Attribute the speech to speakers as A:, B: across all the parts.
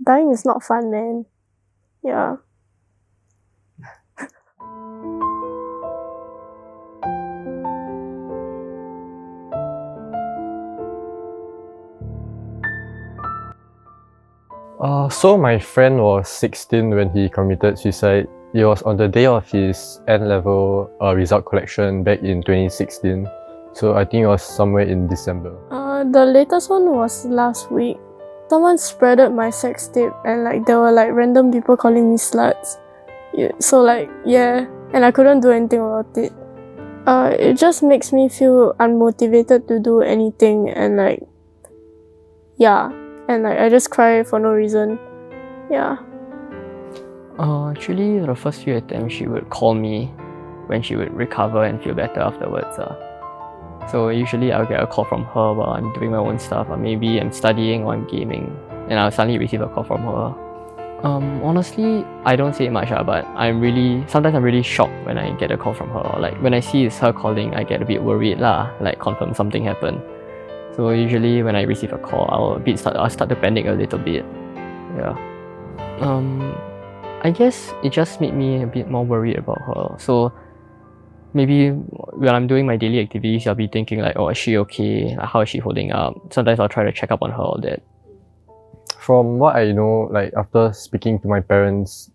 A: Dying is not fun, man. Yeah.
B: So my friend was 16 when he committed suicide. It was on the day of his N-level result collection back in 2016. So I think it was somewhere in December.
A: The latest one was last week. Someone spreaded my sex tape and like there were like random people calling me sluts. So like yeah, and I couldn't do anything about it. It just makes me feel unmotivated to do anything and like yeah, and like I just cry for no reason. Yeah.
C: Actually, the first few attempts, she would call me when she would recover and feel better afterwards. So usually I'll get a call from her while I'm doing my own stuff, or maybe I'm studying or I'm gaming, and I'll suddenly receive a call from her. Honestly, I don't say much, but sometimes I'm really shocked when I get a call from her. Like when I see it's her calling, I get a bit worried like confirm something happened. So usually when I receive a call, I'll start to panic a little bit. Yeah. I guess it just made me a bit more worried about her. So maybe when I'm doing my daily activities, I'll be thinking like, oh, is she okay? Like, how is she holding up? Sometimes I'll try to check up on her, all that.
B: From what I know, like after speaking to my parents,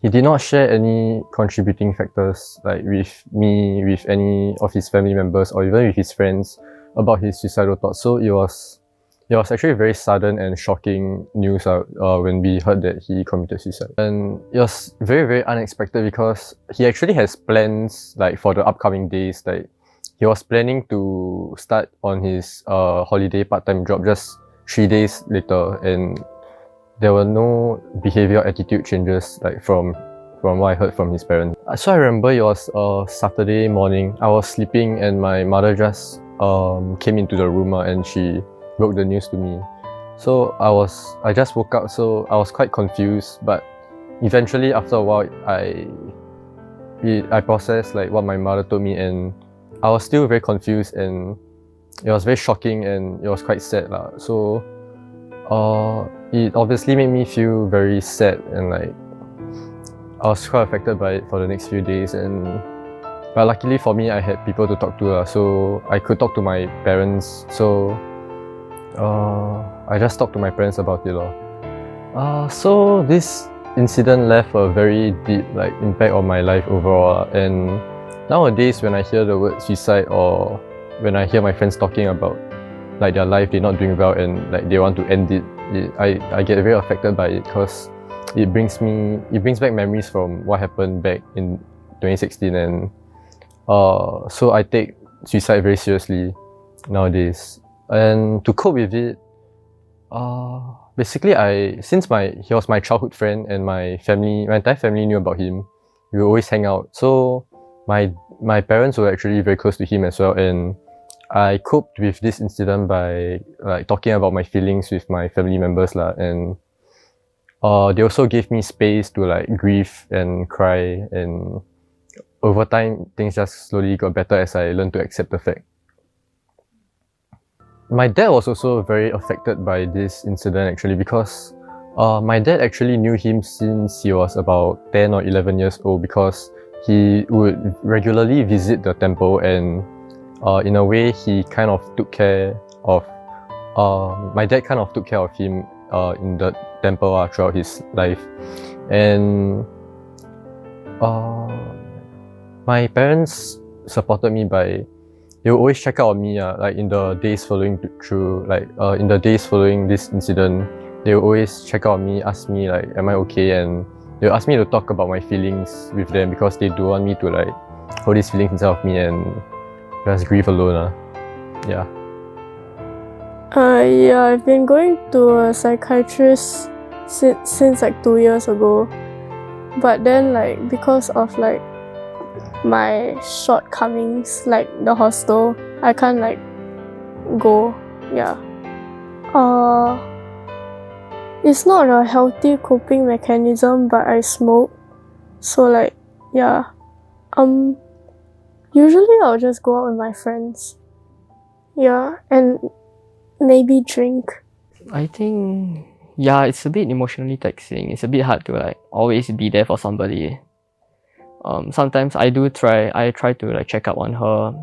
B: he did not share any contributing factors like with me, with any of his family members, or even with his friends about his suicidal thoughts. So it was actually very sudden and shocking news when we heard that he committed suicide. And it was very, very unexpected because he actually has plans like for the upcoming days. Like he was planning to start on his holiday part-time job just 3 days later, and there were no behavioral attitude changes like from what I heard from his parents. So I remember it was a Saturday morning. I was sleeping and my mother just came into the room and she broke the news to me. So I just woke up, so I was quite confused, but eventually after a while I processed like what my mother told me, and I was still very confused, and it was very shocking and it was quite sad lah. So it obviously made me feel very sad, and like I was quite affected by it for the next few days. But luckily for me, I had people to talk to, so I could talk to my parents. So I just talked to my parents about it. So this incident left a very deep like impact on my life overall. And nowadays when I hear the word suicide, or when I hear my friends talking about like their life, they're not doing well and like they want to end it, I get very affected by it because it brings back memories from what happened back in 2016. And so I take suicide very seriously nowadays. And to cope with it, basically since he was my childhood friend and my entire family knew about him, we would always hang out. So my parents were actually very close to him as well, and I coped with this incident by like talking about my feelings with my family members lah. And they also gave me space to like grieve and cry, and over time things just slowly got better as I learned to accept the fact. My dad was also very affected by this incident actually, because my dad actually knew him since he was about 10 or 11 years old, because he would regularly visit the temple, and in a way he kind of took care of my dad kind of took care of him in the temple throughout his life. And my parents supported me by, they would always check out on me like in the days following this incident. They would always check out on me, ask me like, am I okay? And they would ask me to talk about my feelings with them, because they don't want me to like hold these feelings inside of me and just grieve alone. Yeah.
A: Yeah, I've been going to a psychiatrist since like 2 years ago. But then like because of like my shortcomings, like the hostel, I can't like go. Yeah. It's not a healthy coping mechanism, but I smoke. So like yeah. Usually I'll just go out with my friends. Yeah, and maybe drink.
C: I think Yeah, it's a bit emotionally taxing. It's a bit hard to like always be there for somebody. Sometimes I try to like check up on her.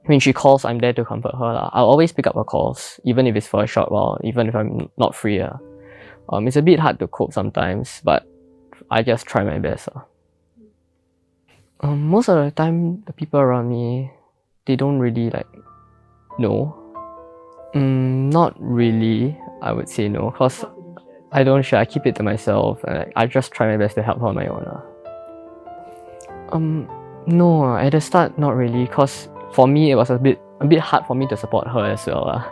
C: When she calls, I'm there to comfort her lah. I'll always pick up her calls, even if it's for a short while, even if I'm not free. It's a bit hard to cope sometimes, but I just try my best. Most of the time, the people around me, they don't really like know. Not really, I would say no, cause I don't share. I keep it to myself, and like, I just try my best to help her on my own. No, at the start, not really, cause for me it was a bit hard for me to support her as well.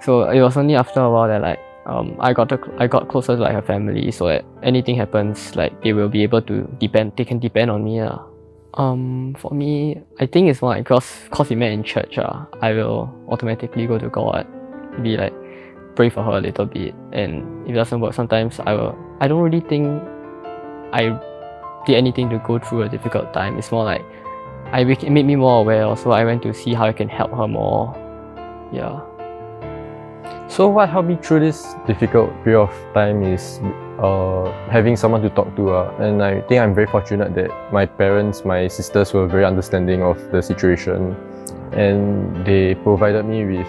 C: So it was only after a while that like I got closer to like her family, so that anything happens, like they will be able to depend. They can depend on me. For me, I think it's more like cause we met in church. I will automatically go to God, be like pray for her a little bit, and if it doesn't work, sometimes I don't really think I did anything to go through a difficult time. It's more like it made me more aware. Also, I went to see how I can help her more. Yeah.
B: So what helped me through this difficult period of time is having someone to talk to, and I think I'm very fortunate that my parents, my sisters were very understanding of the situation, and they provided me with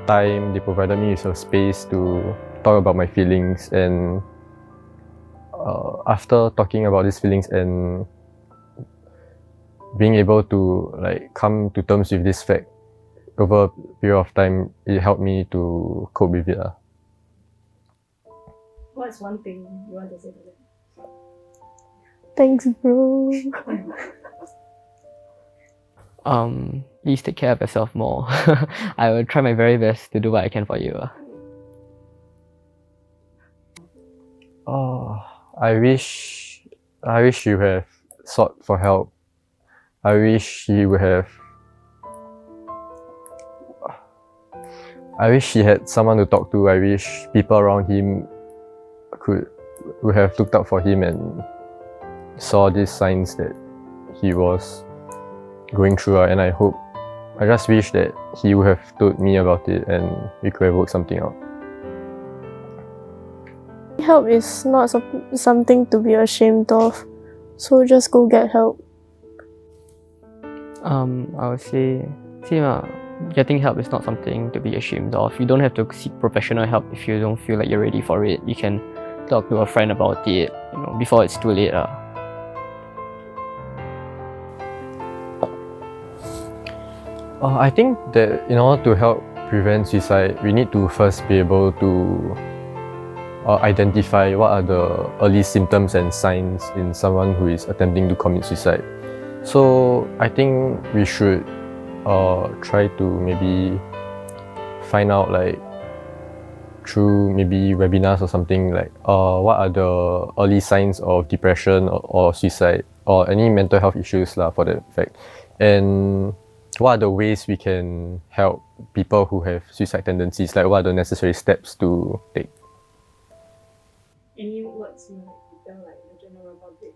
B: time, they provided me with a space to talk about my feelings, and after talking about these feelings and being able to like come to terms with this fact over a period of time, it helped me to cope with it.
D: What's one thing you want to say to them?
A: Thanks, bro.
C: Please take care of yourself more. I will try my very best to do what I can for you.
B: I wish you have sought for help. I wish he had someone to talk to. I wish people around him would have looked out for him and saw these signs that he was going through, and I just wish that he would have told me about it and we could have worked something out.
A: Help is not something to be ashamed of, so just go get help.
C: I would say, getting help is not something to be ashamed of. You don't have to seek professional help if you don't feel like you're ready for it. You can talk to a friend about it, before it's too late.
B: I think that in order to help prevent suicide, we need to first be able to identify what are the early symptoms and signs in someone who is attempting to commit suicide. So I think we should try to maybe find out, like through maybe webinars or something, like what are the early signs of depression or suicide or any mental health issues for that fact, and what are the ways we can help people who have suicide tendencies, like what are the necessary steps to take.
D: Any words you like to tell like the general public?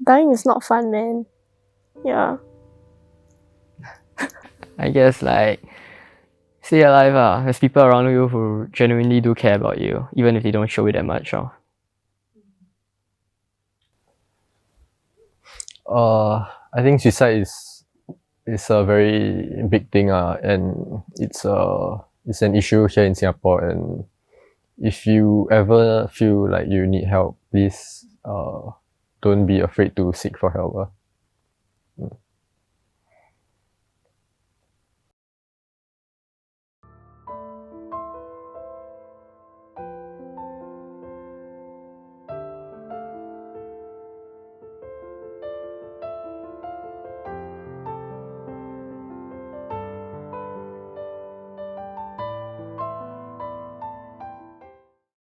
A: Dying is not fun, man. Yeah.
C: I guess like stay alive. There's people around you who genuinely do care about you, even if they don't show it that much.
B: I think suicide is a very big thing, and it's an issue here in Singapore. And if you ever feel like you need help, please don't be afraid to seek for help.